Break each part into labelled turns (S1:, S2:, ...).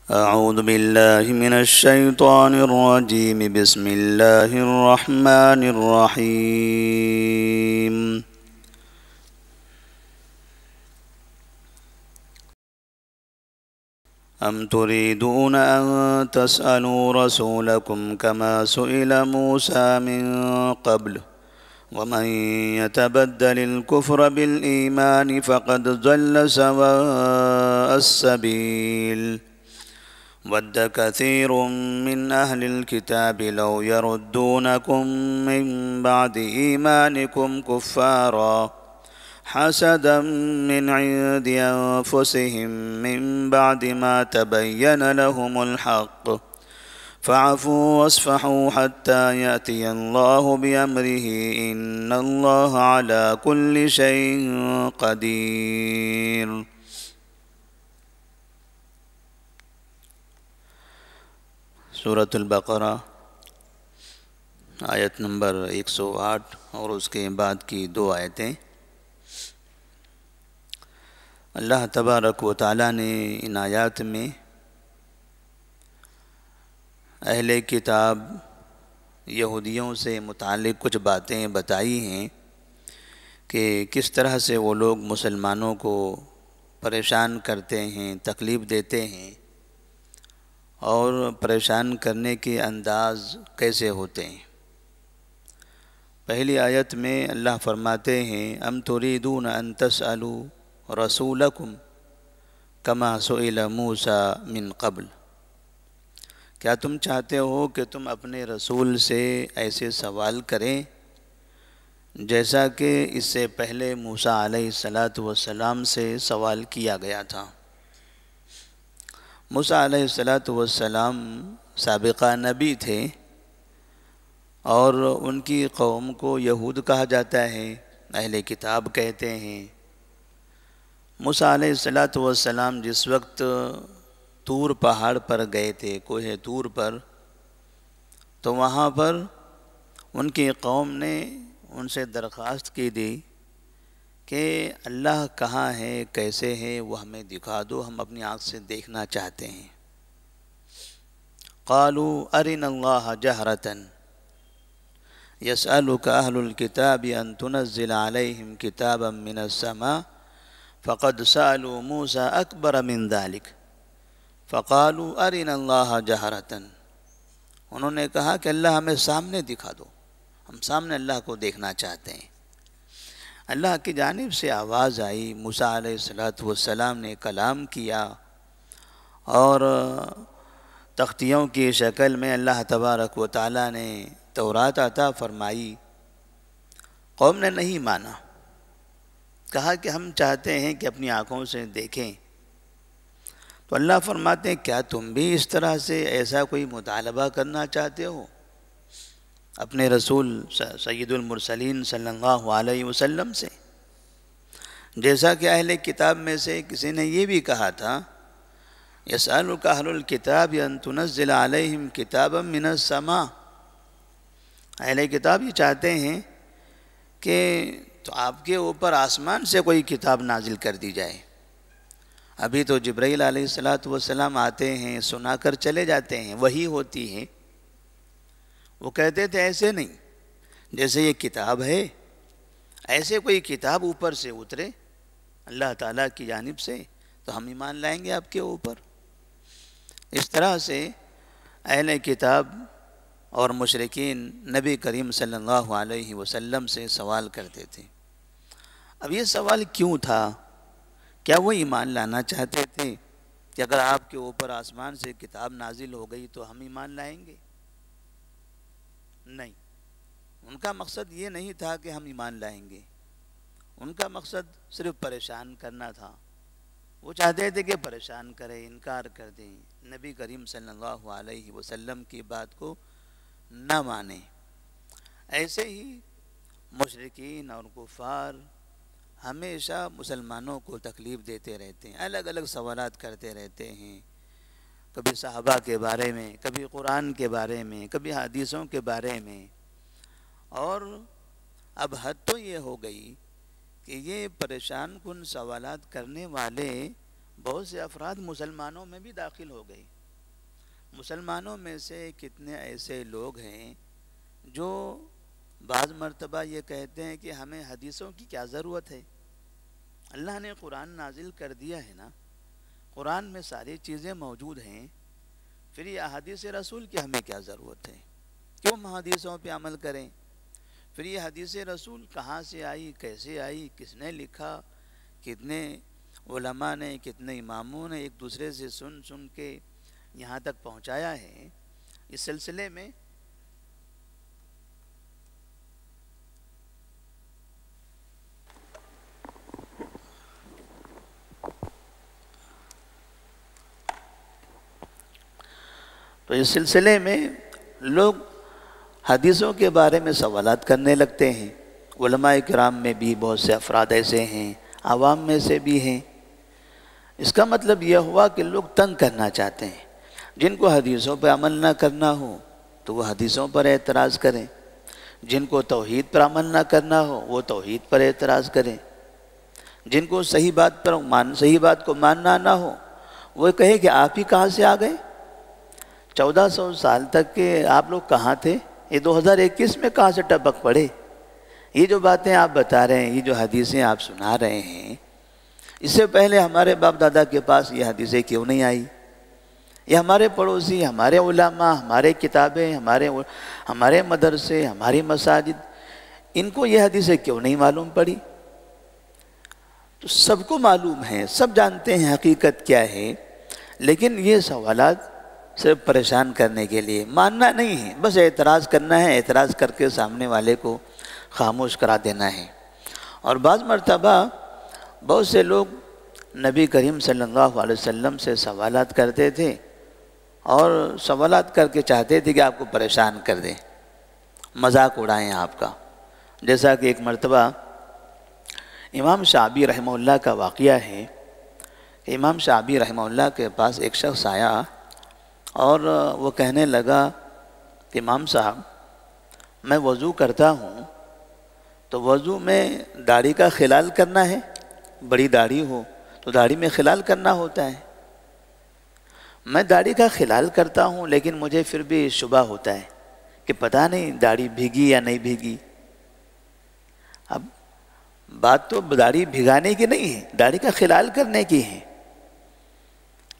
S1: أعوذ بالله من الشيطان الرجيم بسم الله الرحمن الرحيم أم تريدون أن تسألوا رسولكم كما سئل موسى من قبل ومن يتبدل الكفر بالإيمان فقد ضل سواء السبيل ود كثير من أهل الكتاب لو يردونكم من بعد إيمانكم كفارا حسدا من عند أنفسهم من بعد ما تبين لهم الحق فاعفوا واصفحوا حتى يأتي الله بأمره إن الله على كل شيء قدير۔ سورۃ البقرہ آیت نمبر 108 اور اس کے بعد کی 2 آیتیں۔ اللہ تبارک و تعالیٰ نے ان آیات میں اہل کتاب یہودیوں سے متعلق کچھ باتیں بتائی ہیں کہ کس طرح سے وہ لوگ مسلمانوں کو پریشان کرتے ہیں، تکلیف دیتے ہیں، اور پریشان کرنے کے انداز کیسے ہوتے ہیں۔ پہلی آیت میں اللہ فرماتے ہیں ام تریدون ان تسألوا رسولکم کما سئل موسیٰ من قبل، کیا تم چاہتے ہو کہ تم اپنے رسول سے ایسے سوال کریں جیسا کہ اس سے پہلے موسیٰ علیہ السلام سے سوال کیا گیا تھا۔ موسیٰ علیہ السلام سابقہ نبی تھے اور ان کی قوم کو یہود کہا جاتا ہے، اہل کتاب کہتے ہیں۔ موسیٰ علیہ السلام جس وقت طور پہاڑ پر گئے تھے، کوہ طور پر، تو وہاں پر ان کی قوم نے ان سے درخواست کی دی کہ اللہ کہاں ہے، کیسے ہے، وہ ہمیں دکھا دو، ہم اپنی آنکھ سے دیکھنا چاہتے ہیں۔ قالوا ارنا اللہ جہرۃ یسألک اہل الکتاب ان تنزل علیہم کتابا من السماء فقد سألوا موسیٰ اکبر من ذلک فقالوا ارنا اللہ جہرۃ۔ انہوں نے کہا کہ اللہ ہمیں سامنے دکھا دو، ہم سامنے اللہ کو دیکھنا چاہتے ہیں۔ اللہ کی جانب سے آواز آئی، موسیٰ علیہ السلام نے کلام کیا اور تختیوں کی شکل میں اللہ تبارک و تعالیٰ نے تورات عطا فرمائی۔ قوم نے نہیں مانا، کہا کہ ہم چاہتے ہیں کہ اپنی آنکھوں سے دیکھیں۔ تو اللہ فرماتے ہیں کیا تم بھی اس طرح سے ایسا کوئی مطالبہ کرنا چاہتے ہو اپنے رسول سید المرسلین صلی اللہ علیہ وسلم سے؟ جیسا کہ اہل کتاب میں سے کسی نے یہ بھی کہا تھا یسألک اہل الکتاب ان تنزل علیہم کتابا من السماء، اہل کتاب یہ چاہتے ہیں کہ تو آپ کے اوپر آسمان سے کوئی کتاب نازل کر دی جائے۔ ابھی تو جبرائیل علیہ السلام آتے ہیں، سنا کر چلے جاتے ہیں، وحی ہوتی ہے۔ وہ کہتے تھے ایسے نہیں، جیسے یہ کتاب ہے ایسے کوئی کتاب اوپر سے اترے اللہ تعالیٰ کی جانب سے تو ہم ایمان لائیں گے آپ کے اوپر۔ اس طرح سے اہل کتاب اور مشرکین نبی کریم صلی اللہ علیہ وسلم سے سوال کرتے تھے۔ اب یہ سوال کیوں تھا؟ کیا وہ ایمان لانا چاہتے تھے کہ اگر آپ کے اوپر آسمان سے کتاب نازل ہو گئی تو ہم ایمان لائیں گے؟ نہیں، ان کا مقصد یہ نہیں تھا کہ ہم ایمان لائیں گے، ان کا مقصد صرف پریشان کرنا تھا۔ وہ چاہتے تھے کہ پریشان کریں، انکار کر دیں، نبی کریم صلی اللہ علیہ وسلم کی بات کو نہ مانیں۔ ایسے ہی مشرکین اور کفار ہمیشہ مسلمانوں کو تکلیف دیتے رہتے ہیں، الگ الگ سوالات کرتے رہتے ہیں، کبھی صحابہ کے بارے میں، کبھی قرآن کے بارے میں، کبھی حدیثوں کے بارے میں۔ اور اب حد تو یہ ہو گئی کہ یہ پریشان کن سوالات کرنے والے بہت سے افراد مسلمانوں میں بھی داخل ہو گئی۔ مسلمانوں میں سے کتنے ایسے لوگ ہیں جو بعض مرتبہ یہ کہتے ہیں کہ ہمیں حدیثوں کی کیا ضرورت ہے، اللہ نے قرآن نازل کر دیا ہے نا، قرآن میں ساری چیزیں موجود ہیں، پھر یہ احادیث رسول کی ہمیں کیا ضرورت ہے، کیوں ہم حدیثوں پہ عمل کریں؟ پھر یہ حدیث رسول کہاں سے آئی، کیسے آئی، کس نے لکھا، کتنے علماء نے، کتنے اماموں نے ایک دوسرے سے سن سن کے یہاں تک پہنچایا ہے۔ اس سلسلے میں لوگ حدیثوں کے بارے میں سوالات کرنے لگتے ہیں۔ علماء کرام میں بھی بہت سے افراد ایسے ہیں، عوام میں سے بھی ہیں۔ اس کا مطلب یہ ہوا کہ لوگ تنگ کرنا چاہتے ہیں۔ جن کو حدیثوں پر عمل نہ کرنا ہو تو وہ حدیثوں پر اعتراض کریں، جن کو توحید پر عمل نہ کرنا ہو وہ توحید پر اعتراض کریں، جن کو صحیح بات کو ماننا نہ ہو وہ کہے کہ آپ ہی کہاں سے آ گئے، 1400 سال تک کے آپ لوگ کہاں تھے، یہ 2021 میں کہاں سے ٹپک پڑے؟ یہ جو باتیں آپ بتا رہے ہیں، یہ جو حدیثیں آپ سنا رہے ہیں، اس سے پہلے ہمارے باپ دادا کے پاس یہ حدیثیں کیوں نہیں آئی؟ یہ ہمارے پڑوسی، ہمارے علماء، ہمارے کتابیں، ہمارے مدرسے، ہماری مساجد، ان کو یہ حدیثیں کیوں نہیں معلوم پڑی؟ تو سب کو معلوم ہے، سب جانتے ہیں حقیقت کیا ہے، لیکن یہ سوالات صرف پریشان کرنے کے لیے، ماننا نہیں ہے، بس اعتراض کرنا ہے، اعتراض کر کے سامنے والے کو خاموش کرا دینا ہے۔ اور بعض مرتبہ بہت سے لوگ نبی کریم صلی اللہ علیہ وسلم سے سوالات کرتے تھے اور سوالات کر کے چاہتے تھے کہ آپ کو پریشان کر دیں، مذاق اڑائیں آپ کا۔ جیسا کہ ایک مرتبہ امام شعبی رحمہ اللہ کا واقعہ ہے کہ امام شعبی رحمہ اللہ کے پاس ایک شخص آیا اور وہ کہنے لگا کہ امام صاحب میں وضو کرتا ہوں تو وضو میں داڑھی کا خلال کرنا ہے، بڑی داڑھی ہو تو داڑھی میں خلال کرنا ہوتا ہے، میں داڑھی کا خلال کرتا ہوں لیکن مجھے پھر بھی شبہ ہوتا ہے کہ پتہ نہیں داڑھی بھیگی یا نہیں بھیگی۔ اب بات تو داڑھی بھگانے کی نہیں ہے، داڑھی کا خلال کرنے کی ہے،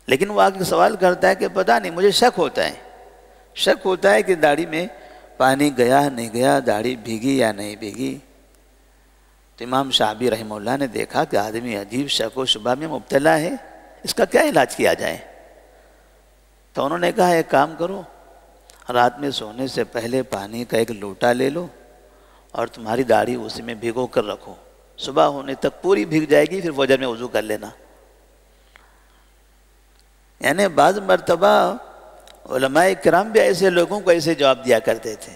S1: لیکن وہ آگے سوال کرتا ہے کہ پتہ نہیں، مجھے شک ہوتا ہے کہ داڑھی میں پانی گیا نہیں گیا، داڑھی بھیگی یا نہیں بھیگی۔ تو امام شعبی رحمہ اللہ نے دیکھا کہ آدمی عجیب شک و شبہ میں مبتلا ہے، اس کا کیا علاج کیا جائے؟ تو انہوں نے کہا ایک کام کرو، رات میں سونے سے پہلے پانی کا ایک لوٹا لے لو اور تمہاری داڑھی اسی میں بھگو کر رکھو، صبح ہونے تک پوری بھیگ جائے گی، پھر فجر میں وضو کر لینا۔ یعنی بعض مرتبہ علماء کرام بھی ایسے لوگوں کو ایسے جواب دیا کرتے تھے،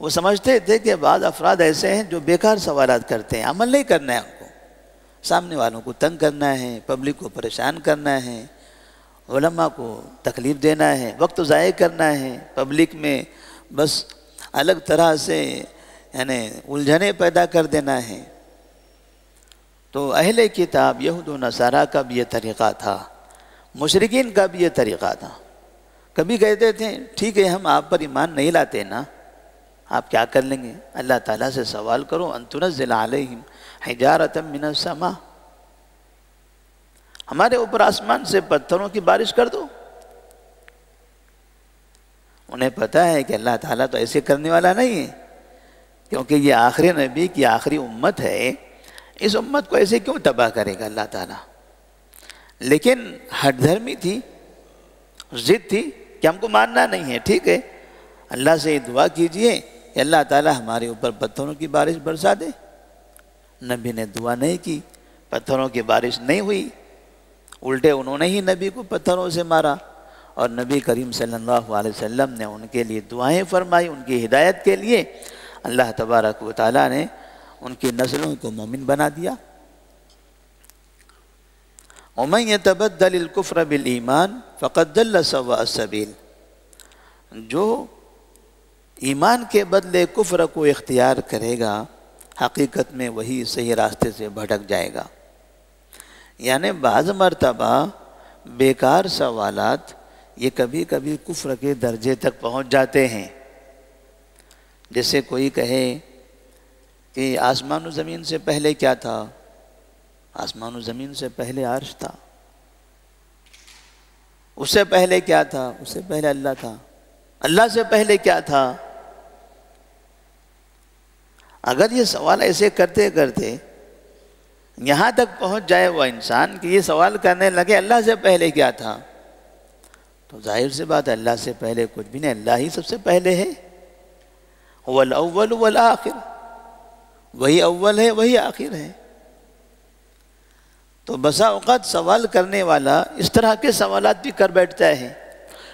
S1: وہ سمجھتے تھے کہ بعض افراد ایسے ہیں جو بیکار سوالات کرتے ہیں، عمل نہیں کرنا ہے ان کو، سامنے والوں کو تنگ کرنا ہے، پبلک کو پریشان کرنا ہے، علماء کو تکلیف دینا ہے، وقت ضائع کرنا ہے، پبلک میں بس الگ طرح سے یعنی الجھنیں پیدا کر دینا ہے۔ تو اہل کتاب یہود و نصارہ کا بھی یہ طریقہ تھا، مشرکین کا بھی یہ طریقہ تھا۔ کبھی کہتے تھے ٹھیک ہے ہم آپ پر ایمان نہیں لاتے نا، آپ کیا کر لیں گے؟ اللہ تعالیٰ سے سوال کرو ان تنزل علیہم حجارۃ من السماء، ہمارے اوپر آسمان سے پتھروں کی بارش کر دو۔ انہیں پتہ ہے کہ اللہ تعالیٰ تو ایسے کرنے والا نہیں ہے، کیونکہ یہ آخری نبی کی آخری امت ہے، اس امت کو ایسے کیوں تباہ کرے گا اللہ تعالیٰ؟ لیکن ہٹ دھرمی تھی، ضد تھی کہ ہم کو ماننا نہیں ہے، ٹھیک ہے اللہ سے دعا کیجئے کہ اللہ تعالیٰ ہمارے اوپر پتھروں کی بارش برسا دے۔ نبی نے دعا نہیں کی، پتھروں کی بارش نہیں ہوئی، الٹے انہوں نے ہی نبی کو پتھروں سے مارا، اور نبی کریم صلی اللہ علیہ وسلم نے ان کے لیے دعائیں فرمائی، ان کی ہدایت کے لیے اللہ تبارک و تعالیٰ نے ان کی نسلوں کو مومن بنا دیا۔ وَمَنْ يَتَبَدَّلِ الْكُفْرَ بِالْإِيمَانِ فَقَدْ ضَلَّ سَوَاءَ السَّبِيلِ، جو ایمان کے بدلے کفر کو اختیار کرے گا حقیقت میں وہی صحیح راستے سے بھٹک جائے گا۔ یعنی بعض مرتبہ بیکار سوالات یہ کبھی کبھی کفر کے درجے تک پہنچ جاتے ہیں. جیسے کوئی کہے کہ آسمان و زمین سے پہلے کیا تھا؟ آسمان و زمین سے پہلے عرش تھا. اس سے پہلے کیا تھا؟ اس سے پہلے اللہ تھا. اللہ سے پہلے کیا تھا؟ اگر یہ سوال ایسے کرتے کرتے یہاں تک پہنچ جائے وہ انسان کہ یہ سوال کرنے لگے اللہ سے پہلے کیا تھا، تو ظاہر سی بات ہے اللہ سے پہلے کچھ بھی نہیں، اللہ ہی سب سے پہلے ہے. هو الاول والآخر، وہی اول ہے وہی آخر ہے. تو بسا اوقات سوال کرنے والا اس طرح کے سوالات بھی کر بیٹھتا ہے،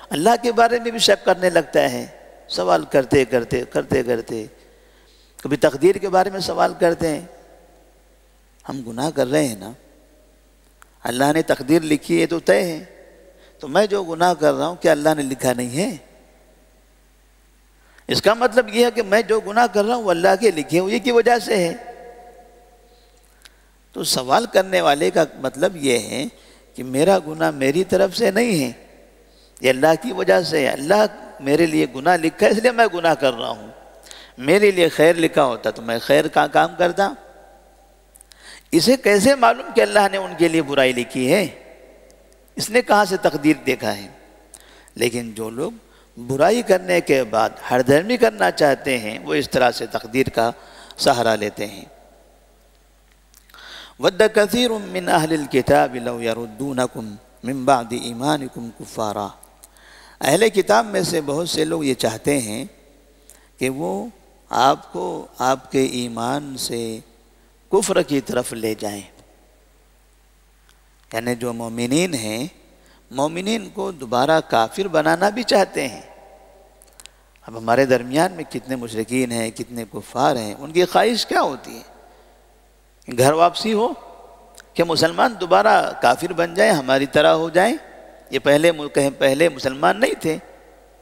S1: اللہ کے بارے میں بھی شک کرنے لگتا ہے. سوال کرتے کرتے کبھی تقدیر کے بارے میں سوال کرتے ہیں. ہم گناہ کر رہے ہیں نا، اللہ نے تقدیر لکھی ہے تو طے ہے، تو میں جو گناہ کر رہا ہوں کیا اللہ نے لکھا نہیں ہے؟ اس کا مطلب یہ ہے کہ میں جو گناہ کر رہا ہوں وہ اللہ کے لکھے ہوئے کی وجہ سے ہے. تو سوال کرنے والے کا مطلب یہ ہے کہ میرا گناہ میری طرف سے نہیں ہے، یہ اللہ کی وجہ سے ہے. اللہ میرے لیے گناہ لکھا ہے اس لیے میں گناہ کر رہا ہوں. میرے لیے خیر لکھا ہوتا تو میں خیر کا کام کرتا. اسے کیسے معلوم کہ اللہ نے ان کے لیے برائی لکھی ہے؟ اس نے کہاں سے تقدیر دیکھا ہے؟ لیکن جو لوگ برائی کرنے کے بعد ہردرمی کرنا چاہتے ہیں وہ اس طرح سے تقدیر کا سہارا لیتے ہیں. وَدَّ كَثِيرٌ مِّنْ أَهْلِ الْكِتَابِ لَوْ يَرُدُّونَكُمْ مِّن بَعْدِ إِيمَانِكُمْ كُفَّارًا. اہل کتاب میں سے بہت سے لوگ یہ چاہتے ہیں کہ وہ آپ کو آپ کے ایمان سے کفر کی طرف لے جائیں. یعنی جو مومنین ہیں، مومنین کو دوبارہ کافر بنانا بھی چاہتے ہیں. اب ہمارے درمیان میں کتنے مشرکین ہیں، کتنے کفار ہیں، ان کی خواہش کیا ہوتی ہے؟ گھر واپسی ہو کہ مسلمان دوبارہ کافر بن جائیں، ہماری طرح ہو جائیں. یہ پہلے مسلمان نہیں تھے،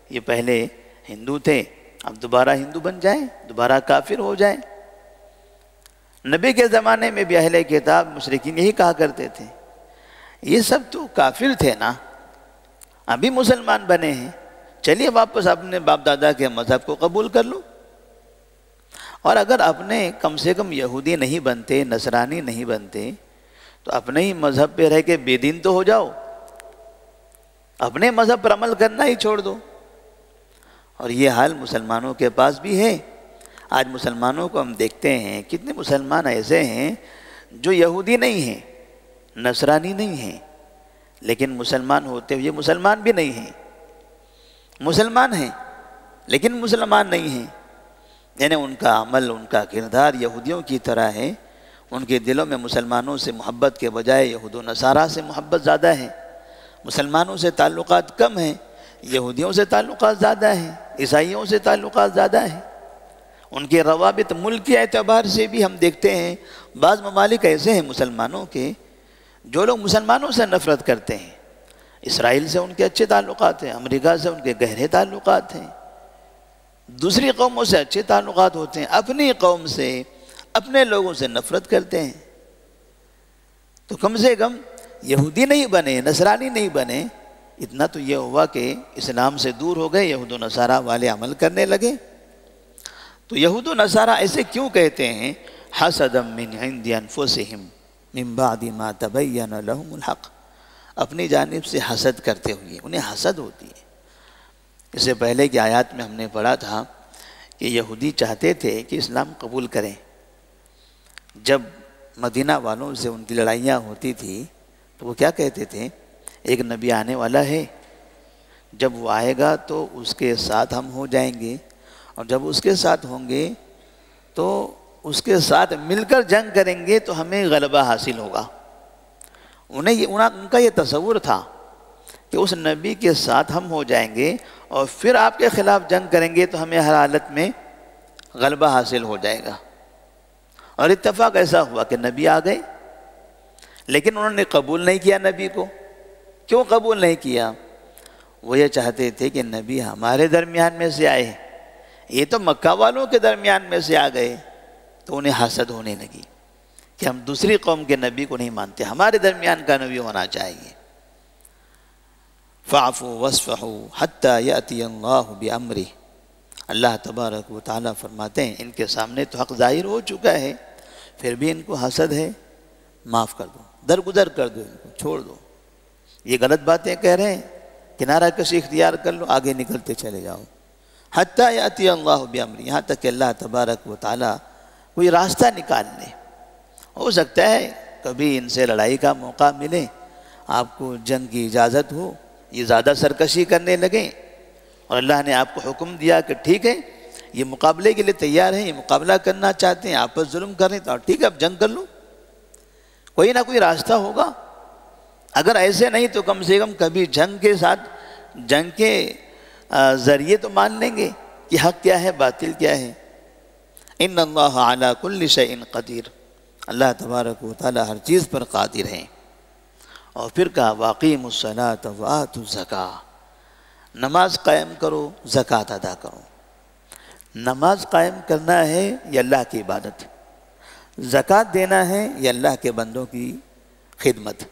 S1: یہ پہلے ہندو تھے، اب دوبارہ ہندو بن جائیں، دوبارہ کافر ہو جائیں. نبی کے زمانے میں بھی اہل کتاب مشرکین یہی کہا کرتے تھے، یہ سب تو کافر تھے نا، ابھی مسلمان بنے ہیں، چلیے واپس اپنے باپ دادا کے مذہب کو قبول کر لو. اور اگر اپنے کم سے کم یہودی نہیں بنتے، نصرانی نہیں بنتے، تو اپنے ہی مذہب پہ رہ کے بے دین تو ہو جاؤ، اپنے مذہب پر عمل کرنا ہی چھوڑ دو. اور یہ حال مسلمانوں کے پاس بھی ہے. آج مسلمانوں کو ہم دیکھتے ہیں کتنے مسلمان ایسے ہیں جو یہودی نہیں ہیں، نصرانی نہیں ہیں، لیکن مسلمان ہوتے ہوئے مسلمان بھی نہیں ہیں. مسلمان ہیں لیکن مسلمان نہیں ہیں. یعنی ان کا عمل، ان کا کردار یہودیوں کی طرح ہے. ان کے دلوں میں مسلمانوں سے محبت کے بجائے یہود و نصارہ سے محبت زیادہ ہے. مسلمانوں سے تعلقات کم ہیں، یہودیوں سے تعلقات زیادہ ہیں، عیسائیوں سے تعلقات زیادہ ہیں. ان کے روابط ملکی اعتبار سے بھی ہم دیکھتے ہیں بعض ممالک ایسے ہیں مسلمانوں کے جو لوگ مسلمانوں سے نفرت کرتے ہیں. اسرائیل سے ان کے اچھے تعلقات ہیں، امریکہ سے ان کے گہرے تعلقات ہیں، دوسری قوموں سے اچھے تعلقات ہوتے ہیں، اپنی قوم سے، اپنے لوگوں سے نفرت کرتے ہیں. تو کم سے کم یہودی نہیں بنے، نصرانی نہیں بنے. اتنا تو یہ ہوا کہ اسلام سے دور ہو گئے، یہود و نصارہ والے عمل کرنے لگے. تو یہود و نصارہ ایسے کیوں کہتے ہیں؟ حسدا من عند انفسہم من بعد ما تبین لہم الحق. اپنی جانب سے حسد کرتے ہوئے، انہیں حسد ہوتی ہے. اس سے پہلے کی آیات میں ہم نے پڑھا تھا کہ یہودی چاہتے تھے کہ اسلام قبول کریں. جب مدینہ والوں سے ان کی لڑائیاں ہوتی تھی تو وہ کیا کہتے تھے؟ ایک نبی آنے والا ہے، جب وہ آئے گا تو اس کے ساتھ ہم ہو جائیں گے، اور جب اس کے ساتھ ہوں گے تو اس کے ساتھ مل کر جنگ کریں گے تو ہمیں غلبہ حاصل ہوگا. ان کا یہ تصور تھا کہ اس نبی کے ساتھ ہم ہو جائیں گے اور پھر آپ کے خلاف جنگ کریں گے تو ہمیں ہر حالت میں غلبہ حاصل ہو جائے گا. اور اتفاق ایسا ہوا کہ نبی آ گئے، لیکن انہوں نے قبول نہیں کیا نبی کو. کیوں قبول نہیں کیا؟ وہ یہ چاہتے تھے کہ نبی ہمارے درمیان میں سے آئے، یہ تو مکہ والوں کے درمیان میں سے آ گئے. تو انہیں حسد ہونے لگی کہ ہم دوسری قوم کے نبی کو نہیں مانتے، ہمارے درمیان کا نبی ہونا چاہیے۔ فَاعْفُوا وَاصْفَحُوا حَتَّى يَأْتِيَ اللَّهُ بِأَمْرِهِ، اللہ تبارک و تعالیٰ فرماتے ہیں ان کے سامنے تو حق ظاہر ہو چکا ہے، پھر بھی ان کو حسد ہے، معاف کر دو، درگزر کر دو، ان کو چھوڑ دو، یہ غلط باتیں کہہ رہے ہیں، کنارہ کشی اختیار کر لو، آگے نکلتے چلے جاؤ۔ حَتَّى يَأْتِيَ اللَّهُ بِأَمْرِهِ، یہاں تک کہ اللہ تبارک و تعالیٰ کوئی راستہ نکال لے۔ ہو سکتا ہے کبھی ان سے لڑائی کا موقع ملے، آپ کو جنگ کی اجازت ہو، یہ زیادہ سرکشی کرنے لگیں، اور اللہ نے آپ کو حکم دیا کہ ٹھیک ہے یہ مقابلے کے لیے تیار ہیں، یہ مقابلہ کرنا چاہتے ہیں، آپس ظلم کر رہے ہیں، تو ٹھیک ہے اب جنگ کر لو، کوئی نہ کوئی راستہ ہوگا۔ اگر ایسے نہیں تو کم سے کم کبھی جنگ کے ساتھ، جنگ کے ذریعے تو مان لیں گے کہ حق کیا ہے، باطل کیا ہے۔ ان اللہ علی کل شیء قدیر، اللہ تبارک و تعالی ہر چیز پر قادر ہیں۔ اور پھر کہا واقیموا الصلاۃ وآتوا الزکاۃ، نماز قائم کرو، زکوٰۃ ادا کرو۔ نماز قائم کرنا ہے یہ اللہ کی عبادت، زکوٰۃ دینا ہے یہ اللہ کے بندوں کی خدمت۔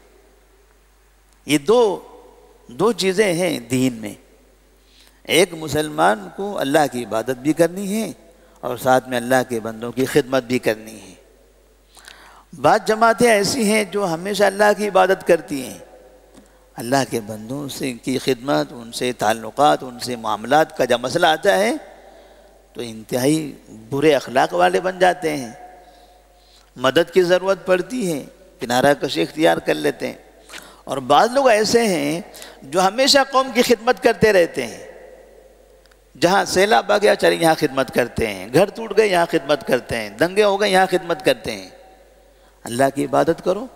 S1: یہ دو چیزیں ہیں دین میں، ایک مسلمان کو اللہ کی عبادت بھی کرنی ہے اور ساتھ میں اللہ کے بندوں کی خدمت بھی کرنی ہے۔ بعض جماعتیں ایسی ہیں جو ہمیشہ اللہ کی عبادت کرتی ہیں، اللہ کے بندوں سے کی خدمت، ان سے تعلقات، ان سے معاملات کا جب مسئلہ آتا ہے تو انتہائی برے اخلاق والے بن جاتے ہیں، مدد کی ضرورت پڑتی ہے کنارہ کشی اختیار کر لیتے ہیں۔ اور بعض لوگ ایسے ہیں جو ہمیشہ قوم کی خدمت کرتے رہتے ہیں، جہاں سیلاب آ گیا چلیں یہاں خدمت کرتے ہیں، گھر ٹوٹ گئے یہاں خدمت کرتے ہیں، دنگے ہو گئے یہاں خدمت کرتے ہیں۔ اللہ کی عبادت کرو،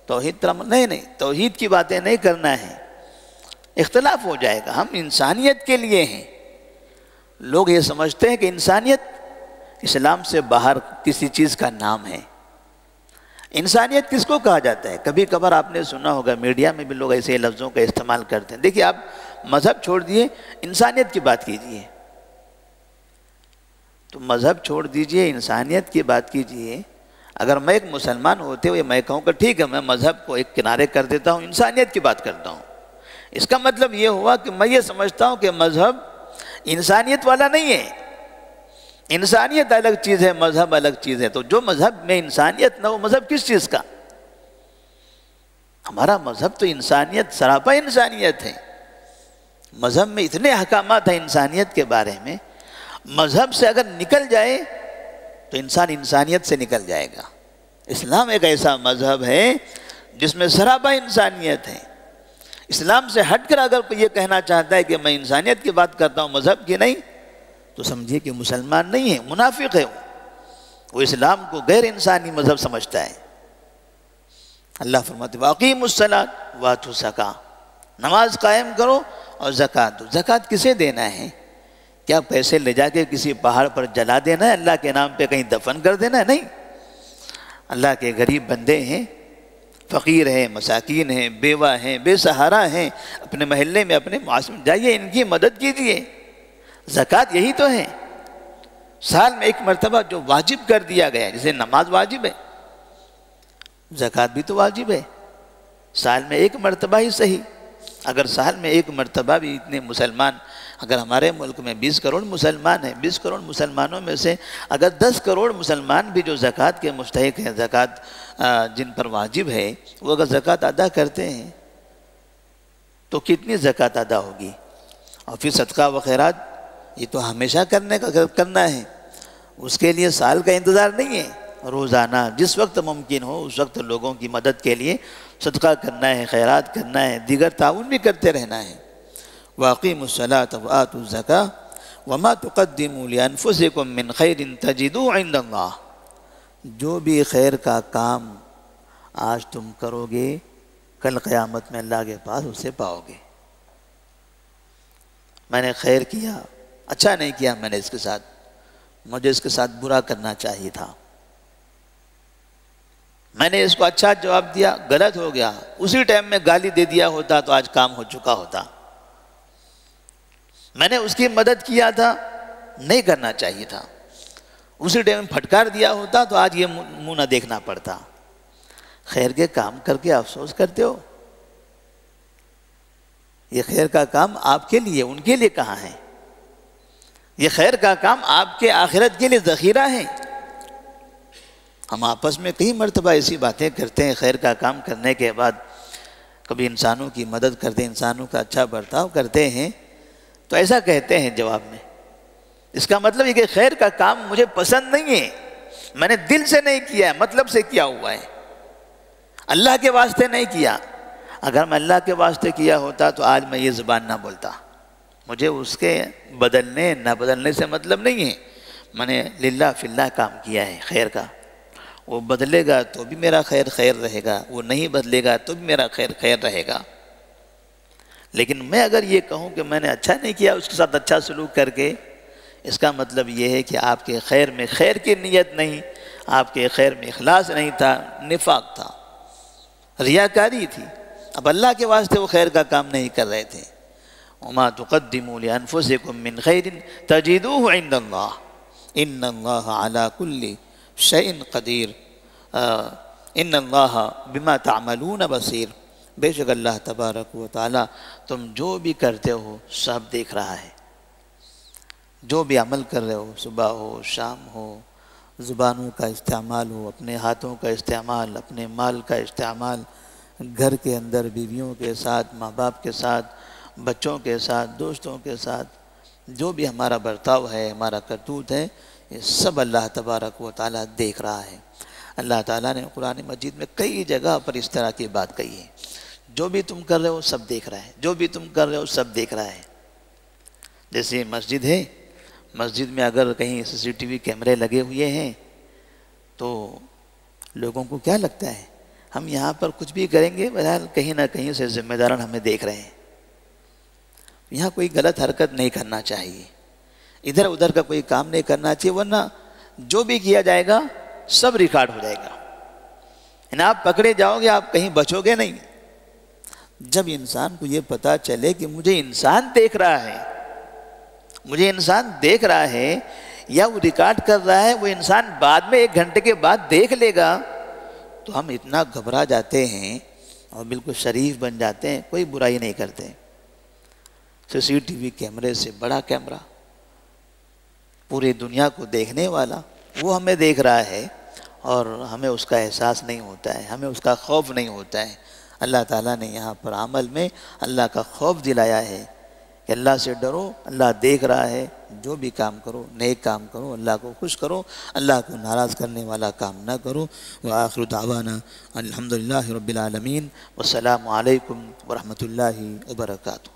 S1: توحید نہیں، توحید کی باتیں نہیں کرنا ہے، اختلاف ہو جائے گا۔ ہم انسانیت کے لیے ہیں۔ لوگ یہ سمجھتے ہیں کہ انسانیت اسلام سے باہر کسی چیز کا نام ہے۔ انسانیت کس کو کہا جاتا ہے؟ کبھی کبھار آپ نے سنا ہوگا، میڈیا میں بھی لوگ ایسے لفظوں کا استعمال کرتے ہیں۔ دیکھیے آپ مذہب چھوڑ دیے، انسانیت کی بات کیجئے، تو مذہب چھوڑ دیجئے، انسانیت کی بات کیجئے۔ اگر میں ایک مسلمان ہوتے ہوئے میں کہوں کہ ٹھیک ہے میں مذہب کو ایک کنارے کر دیتا ہوں، انسانیت کی بات کرتا ہوں، اس کا مطلب یہ ہوا کہ میں یہ سمجھتا ہوں کہ مذہب انسانیت والا نہیں ہے، انسانیت الگ چیز ہے، مذہب الگ چیز ہے۔ تو جو مذہب میں انسانیت نہ ہو، مذہب کس چیز کا؟ ہمارا مذہب تو انسانیت، سراپا انسانیت ہے۔ مذہب میں اتنے احکامات ہیں انسانیت کے بارے میں، مذہب سے اگر نکل جائے تو انسان انسانیت سے نکل جائے گا۔ اسلام ایک ایسا مذہب ہے جس میں سراپا انسانیت ہے۔ اسلام سے ہٹ کر اگر کوئی یہ کہنا چاہتا ہے کہ میں انسانیت کی بات کرتا ہوں مذہب کی نہیں، تو سمجھیے کہ مسلمان نہیں ہے، منافق ہے وہ اسلام کو غیر انسانی مذہب سمجھتا ہے۔ اللہ فرماتے واقیموا الصلاۃ وآتوا الزکاۃ، نماز قائم کرو اور زکوٰۃ دو۔ زکوٰۃ کسے دینا ہے؟ کیا پیسے لے جا کے کسی پہاڑ پر جلا دینا ہے، اللہ کے نام پہ کہیں دفن کر دینا ہے؟ نہیں، اللہ کے غریب بندے ہیں، فقیر ہیں، مساکین ہیں، بیوہ ہیں، بے سہارا ہیں، اپنے محلے میں اپنے معاشرے میں جائیے ان کی مدد کیجیے۔ زکوٰۃ یہی تو ہے، سال میں ایک مرتبہ جو واجب کر دیا گیا ہے، جیسے نماز واجب ہے، زکوٰۃ بھی تو واجب ہے، سال میں ایک مرتبہ ہی صحیح۔ اگر سال میں ایک مرتبہ بھی اتنے مسلمان، اگر ہمارے ملک میں 20 کروڑ مسلمان ہیں، 20 کروڑ مسلمانوں میں سے اگر 10 کروڑ مسلمان بھی جو زکوٰۃ کے مستحق ہیں، زکوٰۃ جن پر واجب ہے، وہ اگر زکوٰۃ ادا کرتے ہیں تو کتنی زکوٰۃ ادا ہوگی؟ اور پھر صدقہ و خیرات یہ تو ہمیشہ کرنا ہے، اس کے لیے سال کا انتظار نہیں ہے، روزانہ جس وقت ممکن ہو اس وقت لوگوں کی مدد کے لیے صدقہ کرنا ہے، خیرات کرنا ہے، دیگر تعاون بھی کرتے رہنا ہے۔ وَأَقِيمُوا الصَّلَاةَ وَآتُوا الزَّكَاةَ وَمَا تُقَدِّمُوا لِأَنفُسِكُم مِّن خَيْرٍ تَجِدُوهُ عِندَ اللَّهِ، جو بھی خیر کا کام آج تم کرو گے کل قیامت میں اللہ کے پاس اسے پاؤ گے۔ میں نے خیر کیا، اچھا نہیں کیا میں نے اس کے ساتھ، مجھے اس کے ساتھ برا کرنا چاہیے تھا، میں نے اس کو اچھا جواب دیا، غلط ہو گیا، اسی ٹائم میں گالی دے دیا ہوتا تو آج کام ہو چکا ہوتا، میں نے اس کی مدد کیا تھا، نہیں کرنا چاہیے تھا، اسی ٹائم میں پھٹکار دیا ہوتا تو آج یہ منہ نہ دیکھنا پڑتا۔ خیر کے کام کر کے افسوس کرتے ہو؟ یہ خیر کا کام آپ کے لیے، ان کے لیے کہاں ہے؟ یہ خیر کا کام آپ کے آخرت کے لیے ذخیرہ ہے۔ ہم آپس میں کئی مرتبہ ایسی باتیں کرتے ہیں خیر کا کام کرنے کے بعد، کبھی انسانوں کی مدد کرتے ہیں، انسانوں کا اچھا برتاؤ کرتے ہیں، تو ایسا کہتے ہیں جواب میں، اس کا مطلب یہ کہ خیر کا کام مجھے پسند نہیں ہے، میں نے دل سے نہیں کیا ہے، مطلب سے کیا ہوا ہے، اللہ کے واسطے نہیں کیا۔ اگر میں اللہ کے واسطے کیا ہوتا تو آج میں یہ زبان نہ بولتا۔ مجھے اس کے بدلنے نہ بدلنے سے مطلب نہیں ہے، میں نے للہ فی اللہ کام کیا ہے خیر کا، وہ بدلے گا تو بھی میرا خیر خیر رہے گا، وہ نہیں بدلے گا تو بھی میرا خیر خیر رہے گا۔ لیکن میں اگر یہ کہوں کہ میں نے اچھا نہیں کیا اس کے ساتھ اچھا سلوک کر کے، اس کا مطلب یہ ہے کہ آپ کے خیر میں خیر کی نیت نہیں، آپ کے خیر میں اخلاص نہیں تھا، نفاق تھا، ریاکاری تھی۔ اب اللہ کے واسطے وہ خیر کا کام نہیں کر رہے تھے۔ وَمَا تُقَدِّمُوا لِأَنفُسِكُم مِّن خَيْرٍ تَجِدُوهُ عِندَ اللَّهِ إِنَّ اللَّهَ عَلَى كُلِّ شَيْءٍ قَدِيرٌ إِنَّ اللَّهَ بِمَا تَعْمَلُونَ بَصِيرٌ۔ بے شک اللہ تبارک و تعالیٰ تم جو بھی کرتے ہو سب دیکھ رہا ہے، جو بھی عمل کر رہے ہو، صبح ہو شام ہو، زبانوں کا استعمال ہو، اپنے ہاتھوں کا استعمال، اپنے مال کا استعمال، گھر کے اندر بیویوں کے ساتھ، ماں باپ کے ساتھ، بچوں کے ساتھ، دوستوں کے ساتھ، جو بھی ہمارا برتاؤ ہے، ہمارا کرتوت ہے، یہ سب اللہ تبارک و تعالیٰ دیکھ رہا ہے۔ اللہ تعالیٰ نے قرآن مجید میں کئی جگہ پر اس طرح کی بات کہی ہے، جو بھی تم کر رہے ہو سب دیکھ رہا ہے، جو بھی تم کر رہے ہو سب دیکھ رہا ہے۔ جیسے مسجد ہے، مسجد میں اگر کہیں CCTV کیمرے لگے ہوئے ہیں تو لوگوں کو کیا لگتا ہے ہم یہاں پر کچھ بھی کریں گے بہرحال کہیں نہ کہیں سے ذمہ داران ہمیں دیکھ رہے ہیں، یہاں کوئی غلط حرکت نہیں کرنا چاہیے، ادھر ادھر کا کوئی کام نہیں کرنا چاہیے، ورنہ جو بھی کیا جائے گا سب ریکارڈ ہو جائے گا، یعنی آپ پکڑے جاؤ گے، آپ کہیں بچو گے نہیں۔ جب انسان کو یہ پتا چلے کہ مجھے انسان دیکھ رہا ہے، مجھے انسان دیکھ رہا ہے یا وہ ریکارڈ کر رہا ہے، وہ انسان بعد میں 1 گھنٹے کے بعد دیکھ لے گا، تو ہم اتنا گھبرا جاتے ہیں اور بالکل شریف بن جاتے ہیں، کوئی برائی نہیں کرتے۔ CCTV کیمرے سے بڑا کیمرہ، پوری دنیا کو دیکھنے والا، وہ ہمیں دیکھ رہا ہے اور ہمیں اس کا احساس نہیں ہوتا ہے، ہمیں اس کا خوف نہیں ہوتا ہے۔ اللہ تعالیٰ نے یہاں پر عمل میں اللہ کا خوف دلایا ہے کہ اللہ سے ڈرو، اللہ دیکھ رہا ہے، جو بھی کام کرو نیک کام کرو، اللہ کو خوش کرو، اللہ کو ناراض کرنے والا کام نہ کرو۔ وآخر دعوانا الحمدللہ رب العالمین، والسلام علیکم ورحمۃ اللہ وبرکاتہ۔